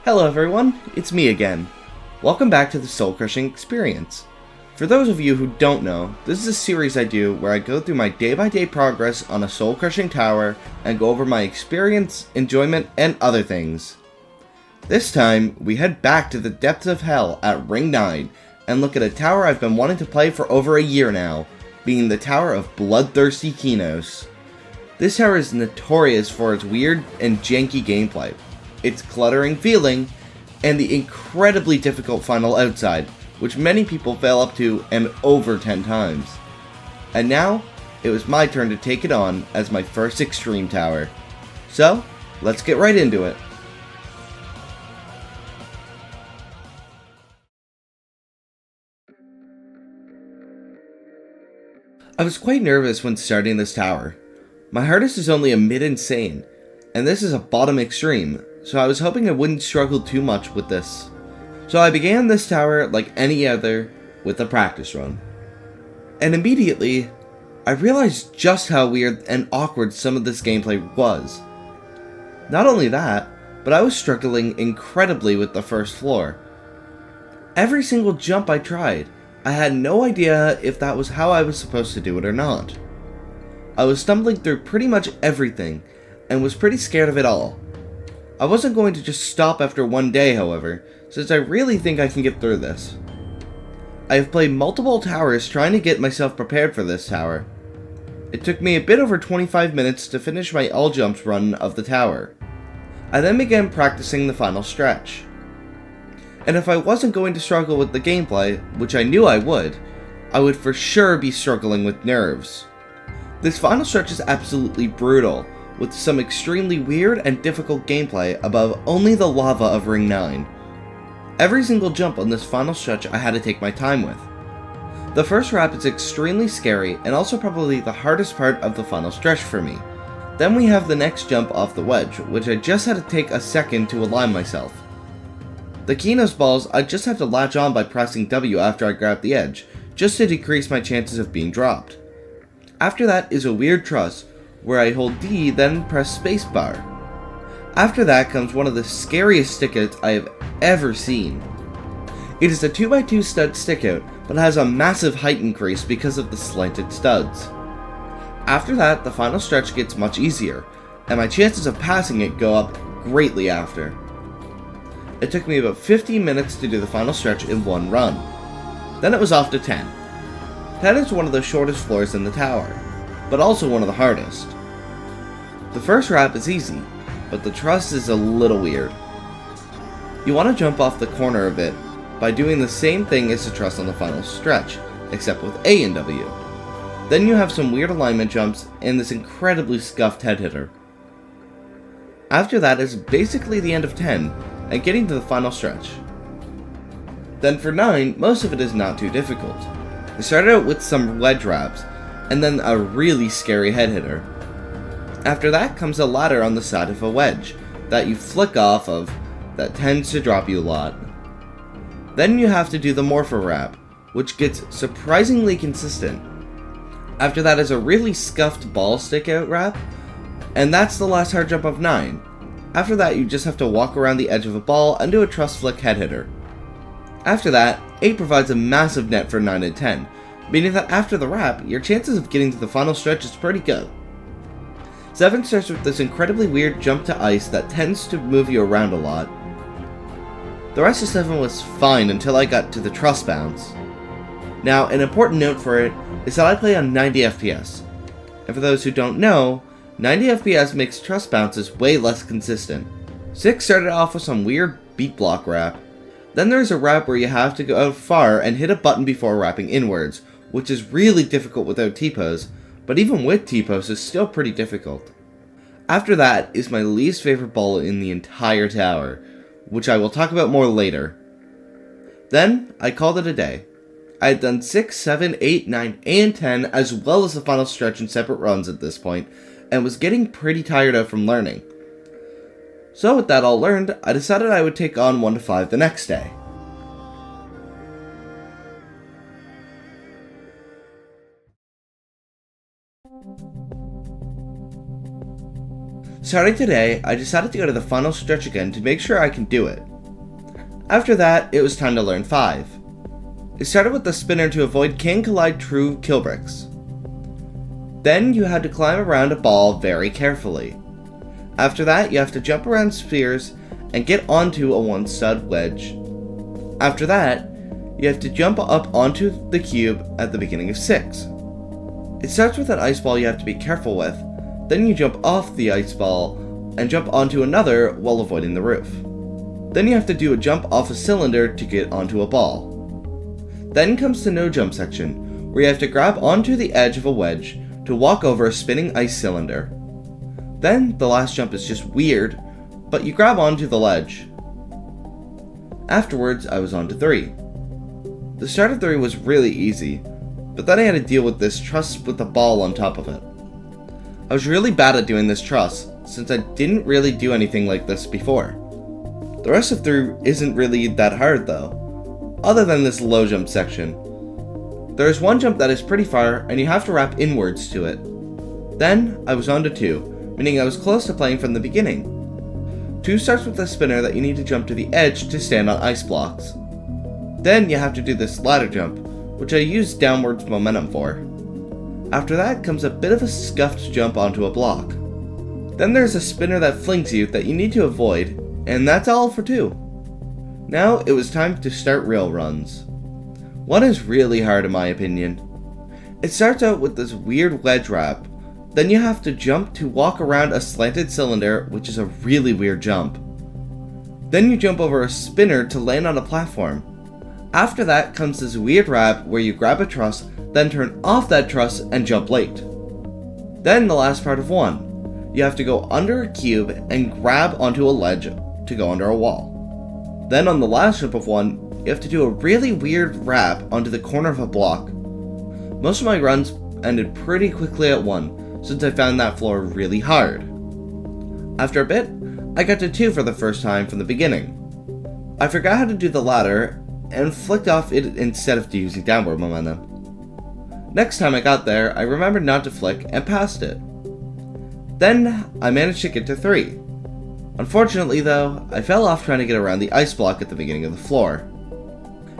Hello everyone, it's me again. Welcome back to the Soul Crushing Experience. For those of you who don't know, this is a series I do where I go through my day-by-day progress on a soul crushing tower and go over my experience, enjoyment, and other things. This time, we head back to the depths of hell at Ring 9 and look at a tower I've been wanting to play for over a year now, being the Tower of Bloodthirsty Kenos. This tower is notorious for its weird and janky gameplay, its cluttering feeling, and the incredibly difficult final outside, which many people fail up to and over 10 times. And now, it was my turn to take it on as my first extreme tower. So, let's get right into it. I was quite nervous when starting this tower. My hardest is only a mid-insane, and this is a bottom extreme, so I was hoping I wouldn't struggle too much with this. So I began this tower like any other with a practice run. And immediately, I realized just how weird and awkward some of this gameplay was. Not only that, but I was struggling incredibly with the first floor. Every single jump I tried, I had no idea if that was how I was supposed to do it or not. I was stumbling through pretty much everything, and was pretty scared of it all. I wasn't going to just stop after one day, however, since I really think I can get through this. I have played multiple towers trying to get myself prepared for this tower. It took me a bit over 25 minutes to finish my all jumps run of the tower. I then began practicing the final stretch. And if I wasn't going to struggle with the gameplay, which I knew I would for sure be struggling with nerves. This final stretch is absolutely brutal, with some extremely weird and difficult gameplay above only the lava of Ring 9. Every single jump on this final stretch I had to take my time with. The first wrap is extremely scary and also probably the hardest part of the final stretch for me. Then we have the next jump off the wedge, which I just had to take a second to align myself. The Kenos balls I just have to latch on by pressing W after I grab the edge, just to decrease my chances of being dropped. After that is a weird truss, where I hold D then press spacebar. After that comes one of the scariest stickouts I have ever seen. It is a 2x2 stud stickout, but has a massive height increase because of the slanted studs. After that, the final stretch gets much easier, and my chances of passing it go up greatly after. It took me about 15 minutes to do the final stretch in one run. Then it was off to 10. 10 is one of the shortest floors in the tower, but also one of the hardest. The first wrap is easy, but the truss is a little weird. You want to jump off the corner of it by doing the same thing as the truss on the final stretch, except with A and W. Then you have some weird alignment jumps and this incredibly scuffed head hitter. After that is basically the end of 10 and getting to the final stretch. Then for 9, most of it is not too difficult. I started out with some wedge wraps, and then a really scary head hitter. After that comes a ladder on the side of a wedge that you flick off of that tends to drop you a lot. Then you have to do the morpher wrap, which gets surprisingly consistent. After that is a really scuffed ball stick out wrap, and that's the last hard jump of 9. After that you just have to walk around the edge of a ball and do a truss flick head hitter. After that, 8 provides a massive net for 9 and 10, meaning that after the wrap, your chances of getting to the final stretch is pretty good. 7 starts with this incredibly weird jump to ice that tends to move you around a lot. The rest of 7 was fine until I got to the truss bounce. Now, an important note for it is that I play on 90 FPS, and for those who don't know, 90 FPS makes truss bounces way less consistent. 6 started off with some weird beat block wrap. Then there's a wrap where you have to go out far and hit a button before wrapping inwards, which is really difficult without T-pose, but even with T-pose is still pretty difficult. After that is my least favorite ball in the entire tower, which I will talk about more later. Then, I called it a day. I had done 6, 7, 8, 9, and 10 as well as the final stretch in separate runs at this point, and was getting pretty tired out from learning. So with that all learned, I decided I would take on 1 to 5 the next day. Starting today, I decided to go to the final stretch again to make sure I can do it. After that, it was time to learn 5. It started with the spinner to avoid Can Collide True kill bricks. Then you had to climb around a ball very carefully. After that, you have to jump around spheres and get onto a 1-stud wedge. After that, you have to jump up onto the cube at the beginning of 6. It starts with an ice ball you have to be careful with, then you jump off the ice ball and jump onto another while avoiding the roof. Then you have to do a jump off a cylinder to get onto a ball. Then comes the no jump section, where you have to grab onto the edge of a wedge to walk over a spinning ice cylinder. Then the last jump is just weird, but you grab onto the ledge. Afterwards, I was on to 3. The start of 3 was really easy, but then I had to deal with this truss with the ball on top of it. I was really bad at doing this truss, since I didn't really do anything like this before. The rest of 3 isn't really that hard though, other than this low jump section. There is one jump that is pretty far, and you have to wrap inwards to it. Then, I was on to 2, meaning I was close to playing from the beginning. 2 starts with a spinner that you need to jump to the edge to stand on ice blocks. Then you have to do this ladder jump, which I used downwards momentum for. After that comes a bit of a scuffed jump onto a block. Then there's a spinner that flings you that you need to avoid, and that's all for 2. Now it was time to start real runs. 1 is really hard in my opinion. It starts out with this weird wedge wrap, then you have to jump to walk around a slanted cylinder, which is a really weird jump. Then you jump over a spinner to land on a platform. After that comes this weird wrap where you grab a truss, then turn off that truss and jump late. Then the last part of 1. You have to go under a cube and grab onto a ledge to go under a wall. Then on the last jump of 1, you have to do a really weird wrap onto the corner of a block. Most of my runs ended pretty quickly at 1, since I found that floor really hard. After a bit, I got to 2 for the first time from the beginning. I forgot how to do the ladder, and flicked off it instead of using downward momentum. Next time I got there, I remembered not to flick and passed it. Then, I managed to get to 3. Unfortunately though, I fell off trying to get around the ice block at the beginning of the floor.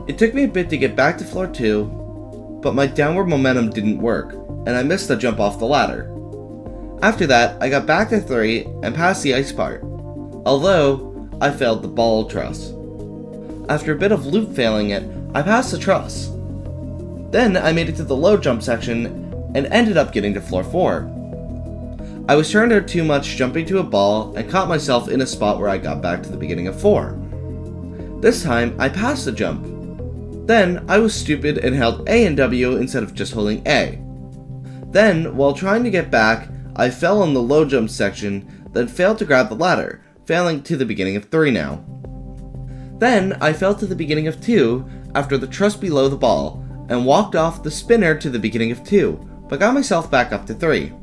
It took me a bit to get back to floor 2, but my downward momentum didn't work, and I missed the jump off the ladder. After that, I got back to 3 and passed the ice part, although I failed the ball truss. After a bit of loop failing it, I passed the truss. Then I made it to the low jump section and ended up getting to floor 4. I was turned out too much jumping to a ball and caught myself in a spot where I got back to the beginning of 4. This time I passed the jump. Then I was stupid and held A and W instead of just holding A. Then, while trying to get back, I fell on the low jump section, then failed to grab the ladder, failing to the beginning of 3 now. Then I fell to the beginning of 2 after the truss below the ball, and walked off the spinner to the beginning of 2, but got myself back up to 3.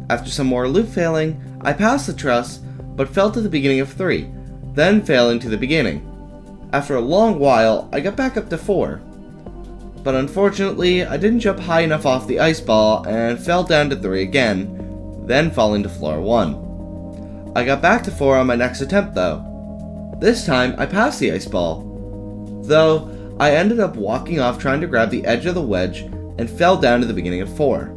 After some more loop failing, I passed the truss, but fell to the beginning of 3, then failing to the beginning. After a long while, I got back up to 4. But unfortunately, I didn't jump high enough off the ice ball and fell down to 3 again, then falling to floor 1. I got back to 4 on my next attempt though. This time, I passed the ice ball, though I ended up walking off trying to grab the edge of the wedge and fell down to the beginning of 4.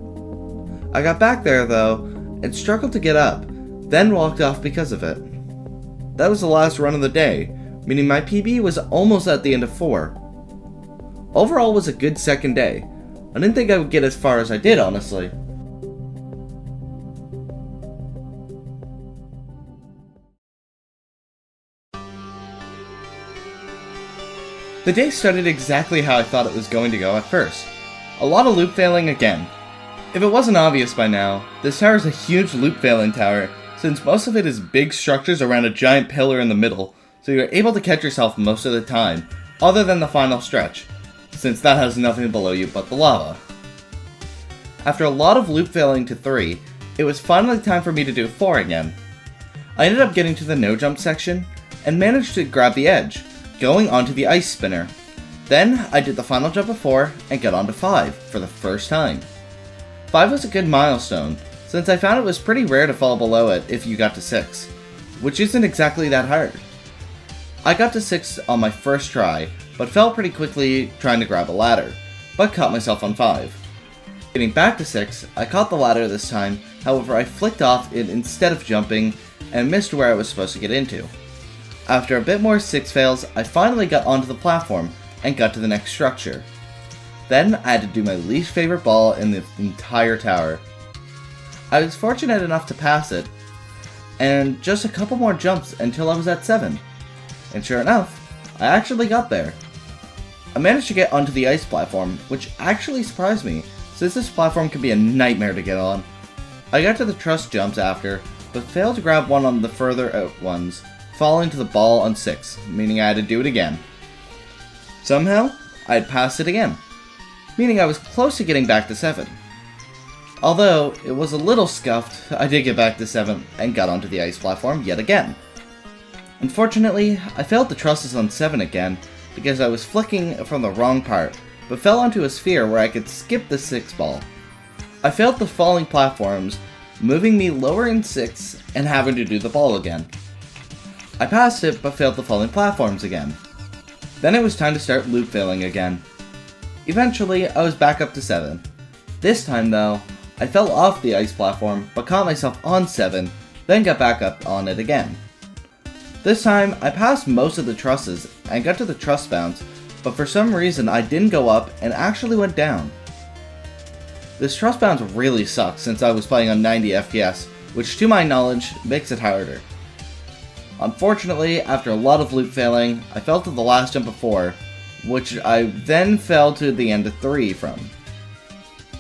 I got back there though, and struggled to get up, then walked off because of it. That was the last run of the day, meaning my PB was almost at the end of 4. Overall was a good second day. I didn't think I would get as far as I did, honestly. The day started exactly how I thought it was going to go at first. A lot of loop failing again. If it wasn't obvious by now, this tower is a huge loop failing tower, since most of it is big structures around a giant pillar in the middle, so you're able to catch yourself most of the time, other than the final stretch, since that has nothing below you but the lava. After a lot of loop failing to 3, it was finally time for me to do 4 again. I ended up getting to the no jump section, and managed to grab the edge, going onto the ice spinner. Then I did the final jump of 4 and got onto 5 for the first time. 5 was a good milestone, since I found it was pretty rare to fall below it if you got to 6, which isn't exactly that hard. I got to 6 on my first try, but fell pretty quickly trying to grab a ladder, but caught myself on 5. Getting back to 6, I caught the ladder this time, however I flicked off it instead of jumping, and missed where I was supposed to get into. After a bit more 6 fails, I finally got onto the platform, and got to the next structure. Then I had to do my least favorite ball in the entire tower. I was fortunate enough to pass it, and just a couple more jumps until I was at 7. And sure enough, I actually got there. I managed to get onto the ice platform, which actually surprised me, since this platform can be a nightmare to get on. I got to the truss jumps after, but failed to grab one on the further out ones, falling to the ball on 6, meaning I had to do it again. Somehow, I had passed it again, meaning I was close to getting back to 7. Although it was a little scuffed, I did get back to 7 and got onto the ice platform yet again. Unfortunately, I failed the trusses on 7 again because I was flicking from the wrong part, but fell onto a sphere where I could skip the 6 ball. I failed the falling platforms, moving me lower in 6 and having to do the ball again. I passed it but failed the falling platforms again. Then it was time to start loop failing again. Eventually, I was back up to 7. This time though, I fell off the ice platform but caught myself on 7, then got back up on it again. This time, I passed most of the trusses and got to the truss bounce, but for some reason I didn't go up and actually went down. This truss bounce really sucks since I was playing on 90 FPS, which to my knowledge makes it harder. Unfortunately, after a lot of loop failing, I fell to the last jump of 4, which I then fell to the end of 3 from.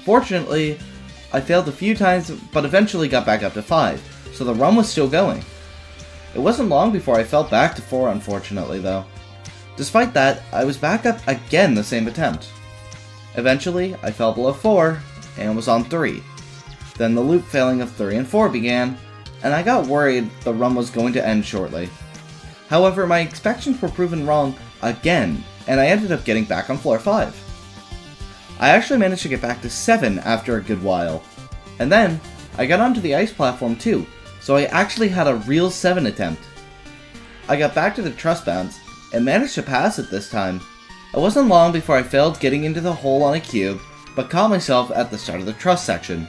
Fortunately, I failed a few times but eventually got back up to 5, so the run was still going. It wasn't long before I fell back to 4 unfortunately though. Despite that, I was back up again the same attempt. Eventually, I fell below 4 and was on 3. Then the loop failing of 3 and 4 began, and I got worried the run was going to end shortly. However, my expectations were proven wrong again, and I ended up getting back on floor 5. I actually managed to get back to 7 after a good while. And then, I got onto the ice platform too, so I actually had a real 7 attempt. I got back to the truss bounce, and managed to pass it this time. It wasn't long before I failed getting into the hole on a cube, but caught myself at the start of the truss section.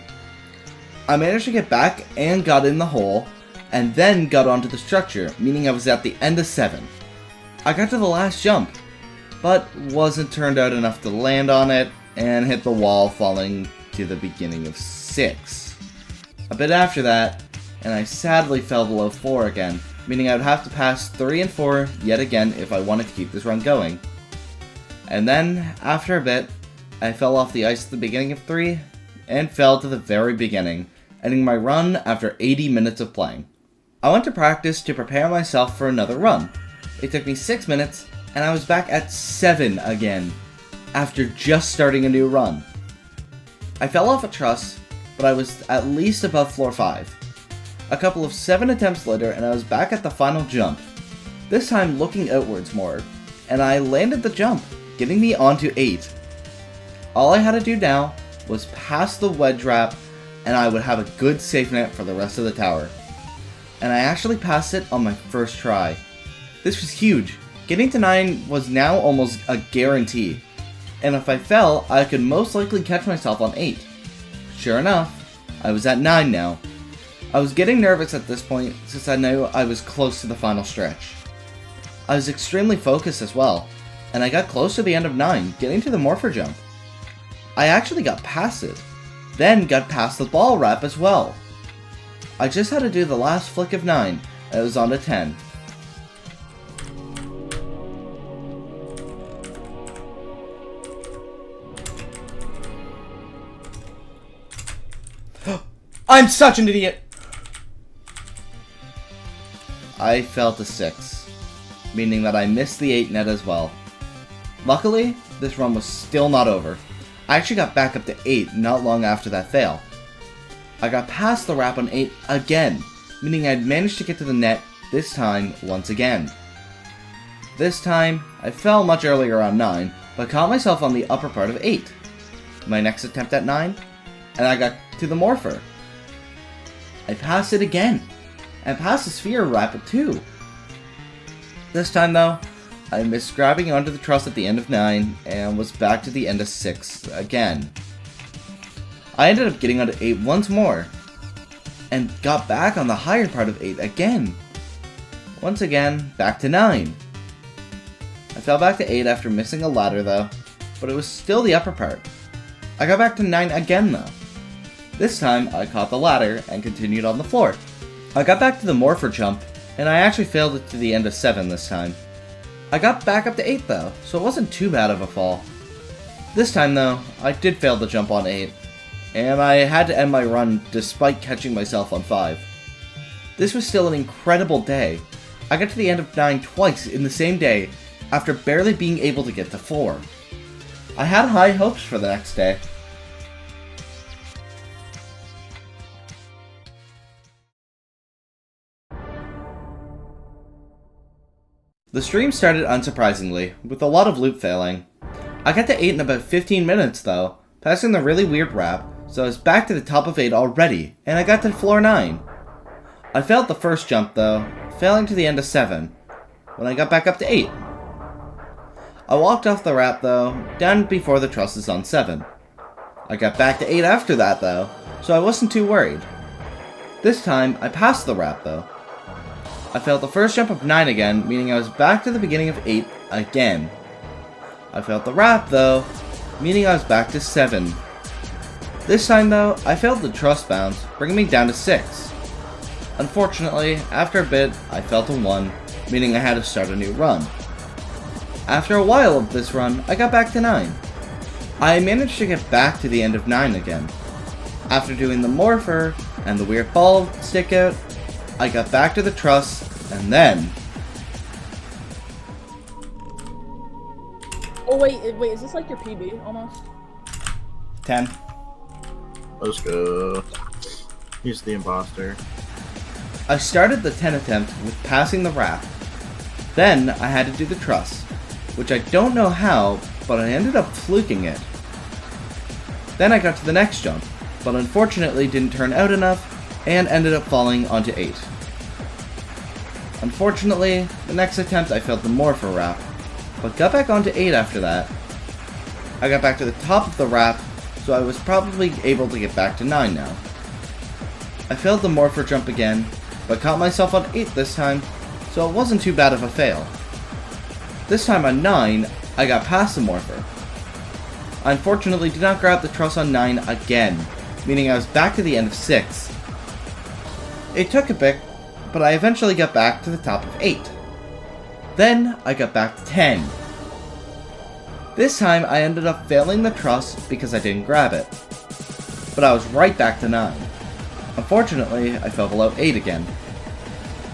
I managed to get back and got in the hole, and then got onto the structure, meaning I was at the end of 7. I got to the last jump, but wasn't turned out enough to land on it, and hit the wall falling to the beginning of 6. A bit after that, and I sadly fell below 4 again, meaning I would have to pass 3 and 4 yet again if I wanted to keep this run going. And then, after a bit, I fell off the ice at the beginning of 3, and fell to the very beginning, ending my run after 80 minutes of playing. I went to practice to prepare myself for another run. It took me 6 minutes, and I was back at 7 again, after just starting a new run. I fell off a truss, but I was at least above floor 5. A couple of 7 attempts later, and I was back at the final jump, this time looking outwards more, and I landed the jump, getting me onto 8. All I had to do now was pass the wedge wrap, and I would have a good safe net for the rest of the tower. And I actually passed it on my first try. This was huge. Getting to 9 was now almost a guarantee, and if I fell, I could most likely catch myself on 8. Sure enough, I was at 9 now. I was getting nervous at this point since I knew I was close to the final stretch. I was extremely focused as well, and I got close to the end of 9, getting to the morpher jump. I actually got past it, then got past the ball wrap as well. I just had to do the last flick of 9, and it was on to 10. I'm such an idiot! I fell to 6, meaning that I missed the 8 net as well. Luckily, this run was still not over. I actually got back up to 8 not long after that fail. I got past the wrap on 8 again, meaning I'd managed to get to the net, this time once again. This time, I fell much earlier on 9, but caught myself on the upper part of 8. My next attempt at 9, and I got to the morpher. I passed it again, and passed the sphere wrap too. This time though, I missed grabbing onto the truss at the end of 9 and was back to the end of 6 again. I ended up getting onto 8 once more and got back on the higher part of 8 again. Once again, back to 9. I fell back to 8 after missing a ladder though, but it was still the upper part. I got back to 9 again though. This time, I caught the ladder and continued on the floor. I got back to the morpher jump, and I actually failed it to the end of 7 this time. I got back up to 8 though, so it wasn't too bad of a fall. This time though, I did fail the jump on 8, and I had to end my run despite catching myself on 5. This was still an incredible day. I got to the end of 9 twice in the same day, after barely being able to get to 4. I had high hopes for the next day. The stream started unsurprisingly, with a lot of loop failing. I got to 8 in about 15 minutes though, passing the really weird wrap, so I was back to the top of 8 already, and I got to floor 9. I failed the first jump though, failing to the end of 7, when I got back up to 8. I walked off the wrap though, down before the trusses on 7. I got back to 8 after that though, so I wasn't too worried. This time, I passed the wrap though. I failed the first jump of 9 again, meaning I was back to the beginning of 8 again. I failed the wrap though, meaning I was back to 7. This time though, I failed the truss bounce, bringing me down to 6. Unfortunately, after a bit, I fell to 1, meaning I had to start a new run. After a while of this run, I got back to 9. I managed to get back to the end of 9 again. After doing the morpher and the weird ball stick out, I got back to the truss, and then... Oh wait, is this like your PB, almost? 10. Let's go. He's the imposter. I started the 10 attempt with passing the wrap. Then I had to do the truss, which I don't know how, but I ended up fluking it. Then I got to the next jump, but unfortunately didn't turn out enough, and ended up falling onto 8. Unfortunately, the next attempt I failed the morpher wrap, but got back onto 8 after that. I got back to the top of the wrap, so I was probably able to get back to 9 now. I failed the morpher jump again, but caught myself on 8 this time, so it wasn't too bad of a fail. This time on 9, I got past the morpher. I unfortunately did not grab the truss on 9 again, meaning I was back to the end of 6. It took a bit, but I eventually got back to the top of 8. Then I got back to 10. This time I ended up failing the truss because I didn't grab it. But I was right back to 9. Unfortunately, I fell below 8 again.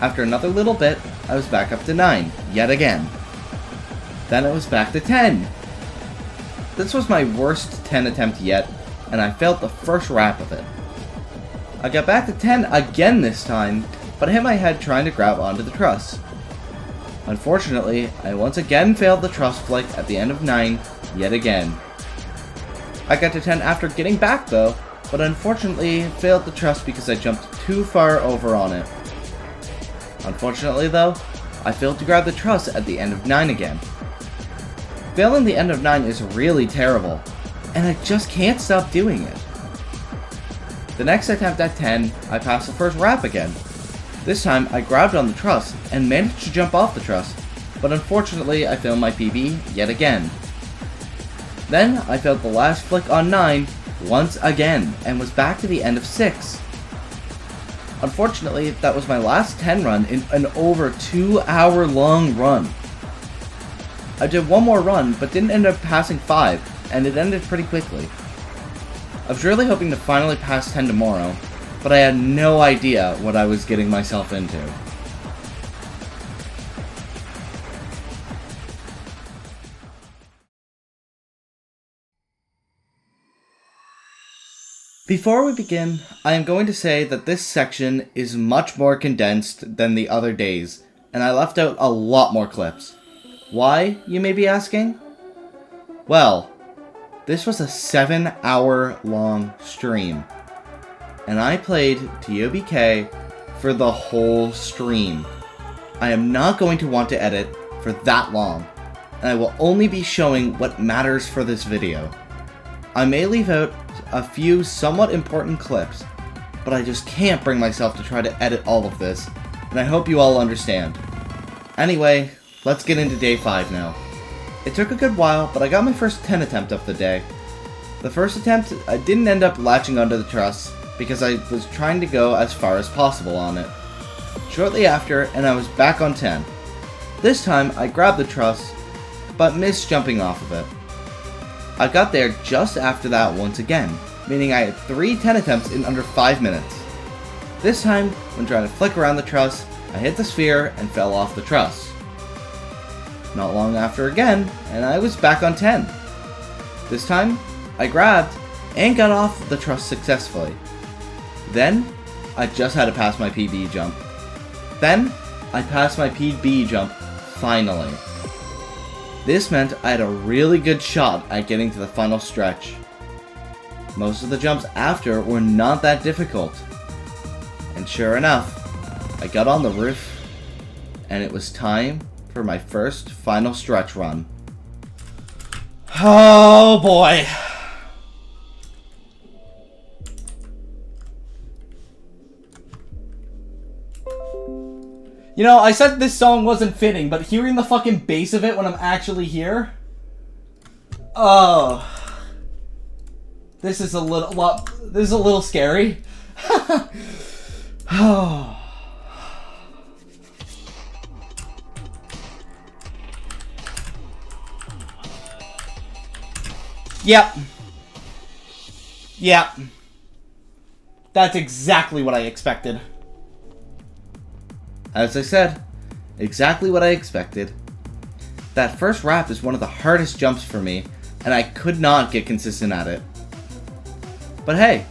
After another little bit, I was back up to 9, yet again. Then it was back to 10. This was my worst 10 attempt yet, and I failed the first wrap of it. I got back to 10 again this time, but hit my head trying to grab onto the truss. Unfortunately, I once again failed the truss flick at the end of 9, yet again. I got to 10 after getting back though, but unfortunately failed the truss because I jumped too far over on it. Unfortunately though, I failed to grab the truss at the end of 9 again. Failing the end of 9 is really terrible, and I just can't stop doing it. The next attempt at 10, I passed the first wrap again. This time, I grabbed on the truss and managed to jump off the truss, but unfortunately I failed my PB yet again. Then, I failed the last flick on 9 once again, and was back to the end of 6. Unfortunately, that was my last 10 run in an over 2-hour long run. I did one more run, but didn't end up passing 5, and it ended pretty quickly. I was really hoping to finally pass 10 tomorrow, but I had no idea what I was getting myself into. Before we begin, I am going to say that this section is much more condensed than the other days, and I left out a lot more clips. Why, you may be asking? Well, this was a 7-hour long stream, and I played TOBK for the whole stream. I am not going to want to edit for that long, and I will only be showing what matters for this video. I may leave out a few somewhat important clips, but I just can't bring myself to try to edit all of this, and I hope you all understand. Anyway, let's get into day 5 now. It took a good while, but I got my first 10 attempt of the day. The first attempt, I didn't end up latching onto the truss because I was trying to go as far as possible on it. Shortly after, and I was back on 10. This time, I grabbed the truss, but missed jumping off of it. I got there just after that once again, meaning I had 3 10 attempts in under 5 minutes. This time, when trying to flick around the truss, I hit the sphere and fell off the truss. Not long after again, and I was back on 10. This time, I grabbed and got off the truss successfully. Then, I just had to pass my PB jump. Then, I passed my PB jump finally. This meant I had a really good shot at getting to the final stretch. Most of the jumps after were not that difficult. And sure enough, I got on the roof, and it was time for my first final stretch run. Oh boy. You know, I said this song wasn't fitting, but hearing the fucking bass of it when I'm actually here... Oh. This is a little scary. Oh. Yep. Yep. That's exactly what I expected. As I said, exactly what I expected. That first wrap is one of the hardest jumps for me, and I could not get consistent at it. But hey,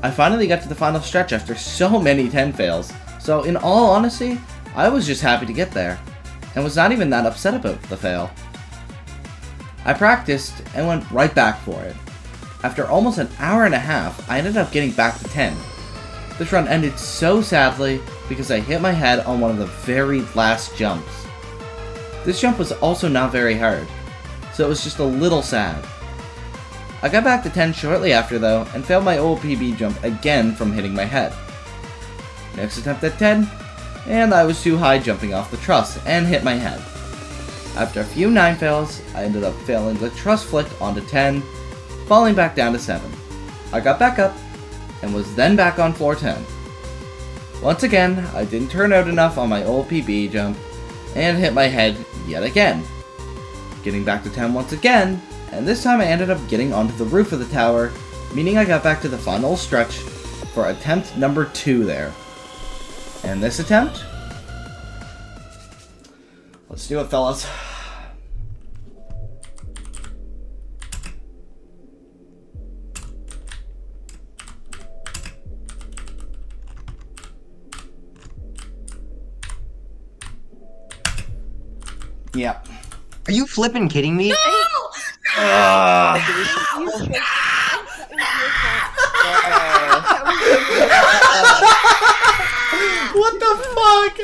I finally got to the final stretch after so many 10 fails, so in all honesty, I was just happy to get there, and was not even that upset about the fail. I practiced and went right back for it. After almost an hour and a half, I ended up getting back to 10. This run ended so sadly because I hit my head on one of the very last jumps. This jump was also not very hard, so it was just a little sad. I got back to 10 shortly after though, and failed my old PB jump again from hitting my head. Next attempt at 10, and I was too high jumping off the truss and hit my head. After a few 9 fails, I ended up failing the truss flick onto 10, falling back down to 7. I got back up, and was then back on floor 10. Once again, I didn't turn out enough on my old PB jump, and hit my head yet again. Getting back to 10 once again, and this time I ended up getting onto the roof of the tower, meaning I got back to the final stretch for attempt number 2 there. And this attempt? Let's do it, fellas. Yep. Are you flipping kidding me? What the fuck?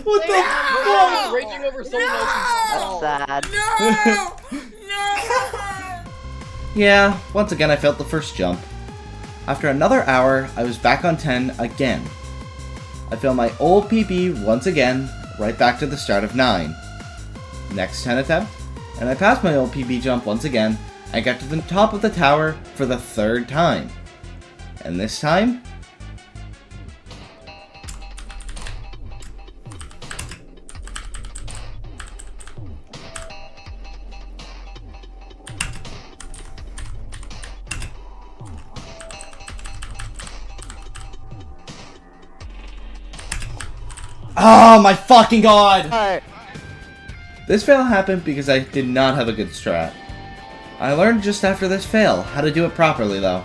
What the fuck? Raging over someone else's That's sad. Yeah, once again I failed the first jump. After another hour, I was back on 10 again. I failed my old PB once again, right back to the start of 9. Next 10 attempt, and I passed my old PB jump once again, and got to the top of the tower for the 3rd time. And this time... Oh my fucking god! This fail happened because I did not have a good strat. I learned just after this fail how to do it properly though.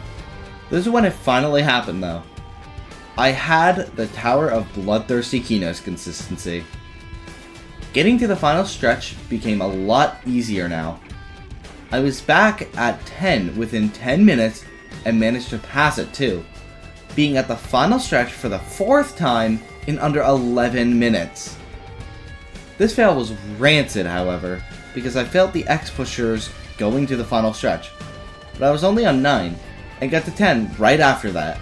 This is when it finally happened though. I had the Tower of Bloodthirsty Kenos consistency. Getting to the final stretch became a lot easier now. I was back at 10 within 10 minutes and managed to pass it too. being at the final stretch for the 4th time in under 11 minutes. This fail was rancid, however, because I failed the X pushers going to the final stretch, but I was only on 9 and got to 10 right after that.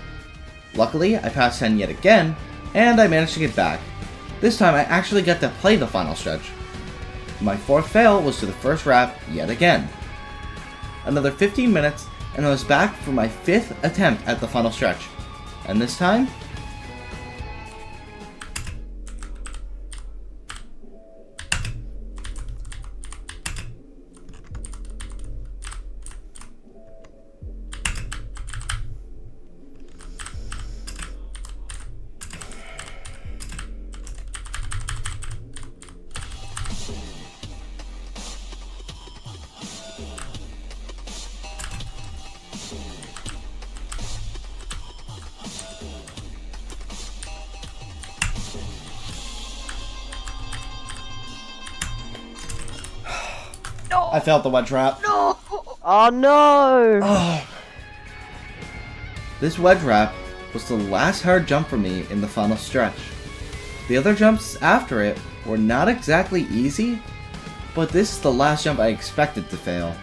Luckily, I passed 10 yet again, and I managed to get back. This time I actually got to play the final stretch. My 4th fail was to the first wrap yet again. Another 15 minutes and I was back for my 5th attempt at the final stretch. And this time, I failed the wedge wrap. No! Oh no! Oh. This wedge wrap was the last hard jump for me in the final stretch. The other jumps after it were not exactly easy, but this is the last jump I expected to fail.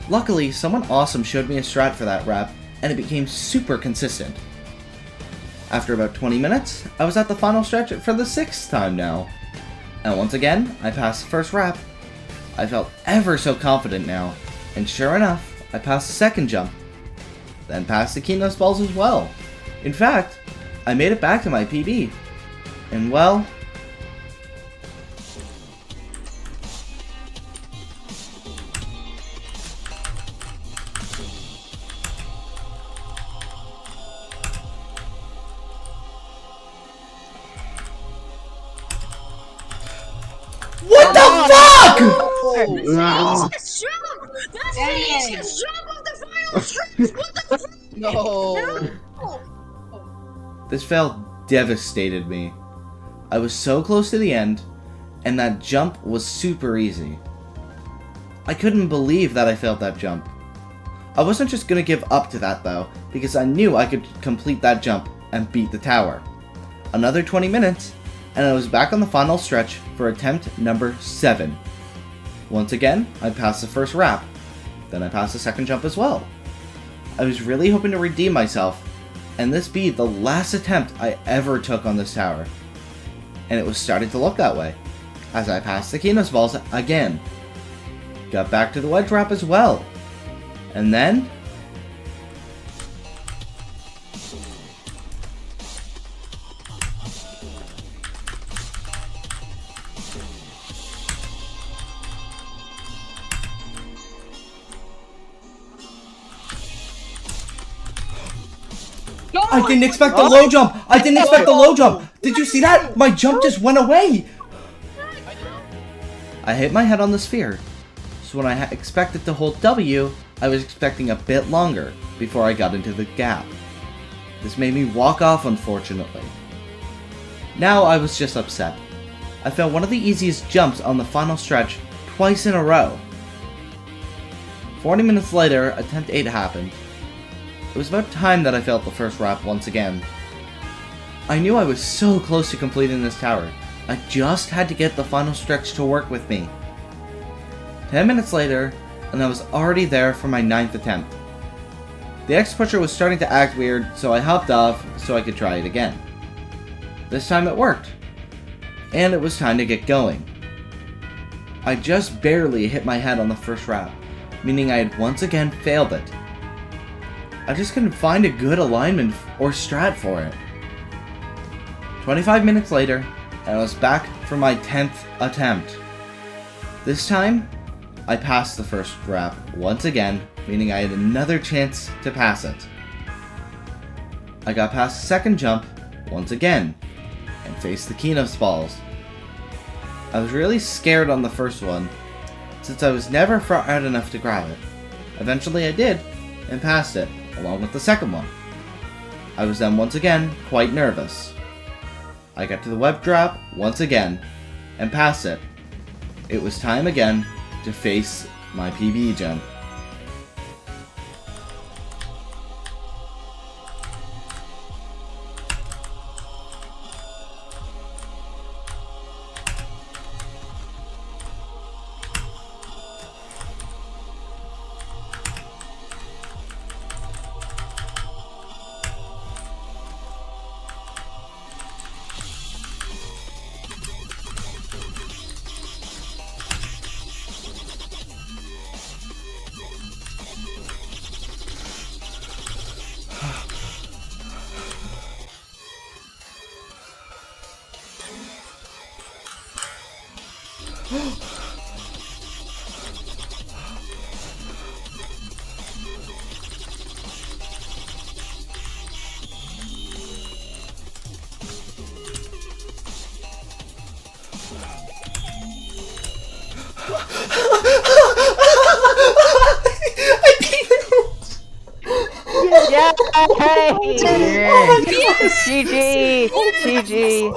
Luckily, someone awesome showed me a strat for that wrap, and it became super consistent. After about 20 minutes, I was at the final stretch for the 6th time now. And once again, I passed the first wrap. I felt ever so confident now, and sure enough, I passed the second jump, then passed the Kenos balls as well. In fact, I made it back to my PB, and well, what the fuck?! No. That's the easiest jump of the final stretch! What the fuck? No. This fail devastated me. I was so close to the end, and that jump was super easy. I couldn't believe that I failed that jump. I wasn't just gonna give up to that though, because I knew I could complete that jump and beat the tower. Another 20 minutes, and I was back on the final stretch for attempt number 7. Once again, I passed the first wrap. Then I passed the second jump as well. I was really hoping to redeem myself, and this be the last attempt I ever took on this tower. And it was starting to look that way, as I passed the Kenos balls again. Got back to the wedge wrap as well. And then, I didn't expect the low jump! I didn't expect the low jump! Did you see that? My jump just went away! I hit my head on the sphere. So when I expected to hold W, I was expecting a bit longer before I got into the gap. This made me walk off, unfortunately. Now I was just upset. I failed one of the easiest jumps on the final stretch twice in a row. 40 minutes later, attempt 8 happened. It was about time that I failed the first wrap once again. I knew I was so close to completing this tower. I just had to get the final stretch to work with me. 10 minutes later, and I was already there for my 9th attempt. The X-Pusher was starting to act weird, so I hopped off so I could try it again. This time it worked, and it was time to get going. I just barely hit my head on the first wrap, meaning I had once again failed it. I just couldn't find a good alignment or strat for it. 25 minutes later, and I was back for my 10th attempt. This time, I passed the first wrap once again, meaning I had another chance to pass it. I got past the second jump once again, and faced the Kenos balls. I was really scared on the first one, since I was never far out enough to grab it. Eventually I did, and passed it, along with the second one. I was then once again quite nervous. I got to the web drop once again, and passed it. It was time again to face my PB jump. Yeah! Hey! GG! GG!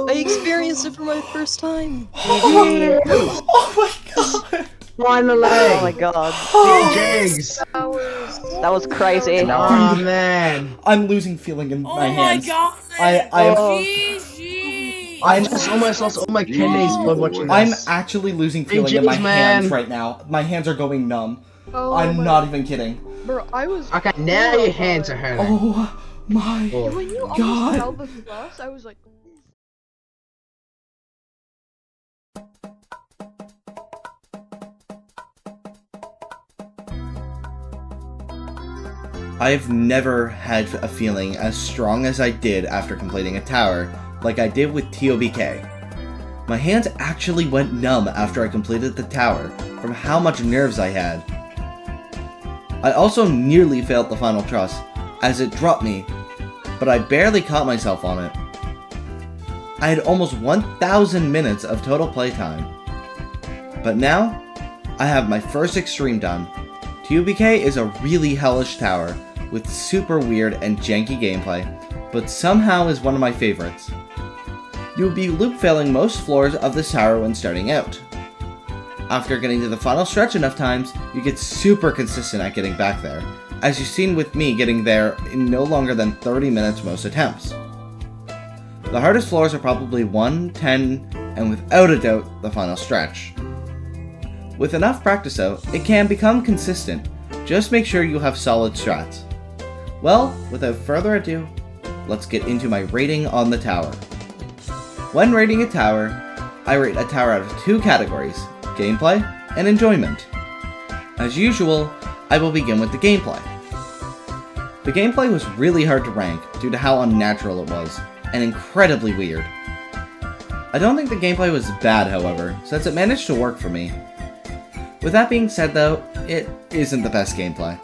I experienced it for my first time. GG! Oh my god! Finally! Oh my god. Jigs! That was crazy. Oh man! I'm losing feeling in my hands. god! I'm GG! I just almost lost all my kidneys blood watching this. I'm actually losing feeling in my Jigs, hands man. right now. My hands are going numb. Oh I'm my- not even kidding. Bro, I was. Okay, now your hands are hurting. Oh my When you almost God. fell the bus, I was like. I've never had a feeling as strong as I did after completing a tower, like I did with TOBK. My hands actually went numb after I completed the tower, from how much nerves I had. I also nearly failed the final truss, as it dropped me, but I barely caught myself on it. I had almost 1,000 minutes of total playtime. But now, I have my first extreme done. TOBK is a really hellish tower, with super weird and janky gameplay, but somehow is one of my favorites. You will be loop failing most floors of this tower when starting out. After getting to the final stretch enough times, you get super consistent at getting back there, as you've seen with me getting there in no longer than 30 minutes most attempts. The hardest floors are probably 1, 10, and without a doubt, the final stretch. With enough practice though, it can become consistent, just make sure you have solid strats. Well, without further ado, let's get into my rating on the tower. When rating a tower, I rate a tower out of 2 categories, gameplay and enjoyment. As usual, I will begin with the gameplay. The gameplay was really hard to rank due to how unnatural it was, and incredibly weird. I don't think the gameplay was bad, however, since it managed to work for me. With that being said though, it isn't the best gameplay.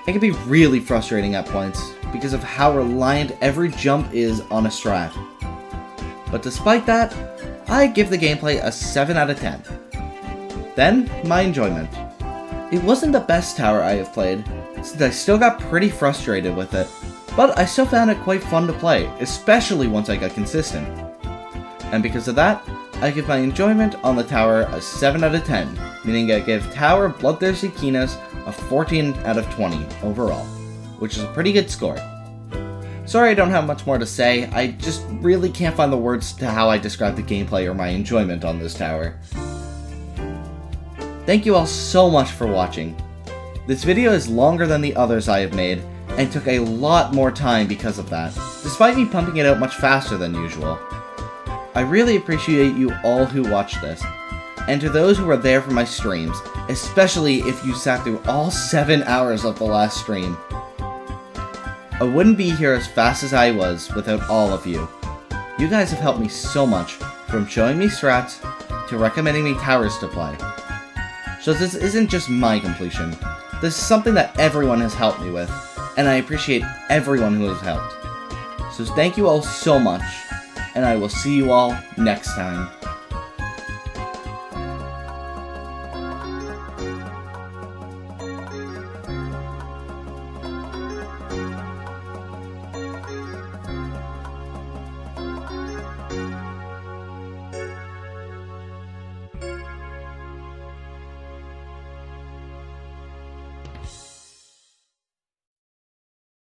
It can be really frustrating at points, because of how reliant every jump is on a strat. But despite that, I give the gameplay a 7 out of 10. Then, my enjoyment. It wasn't the best tower I have played, since I still got pretty frustrated with it, but I still found it quite fun to play, especially once I got consistent. And because of that, I give my enjoyment on the tower a 7 out of 10, meaning I give Tower Bloodthirsty Kenos a 14 out of 20 overall, which is a pretty good score. Sorry I don't have much more to say, I just really can't find the words to how I describe the gameplay or my enjoyment on this tower. Thank you all so much for watching. This video is longer than the others I have made, and took a lot more time because of that, despite me pumping it out much faster than usual. I really appreciate you all who watched this, and to those who were there for my streams, especially if you sat through all 7 hours of the last stream. I wouldn't be here as fast as I was without all of you. You guys have helped me so much, from showing me strats, to recommending me towers to play. So this isn't just my completion, this is something that everyone has helped me with, and I appreciate everyone who has helped. So thank you all so much, and I will see you all next time.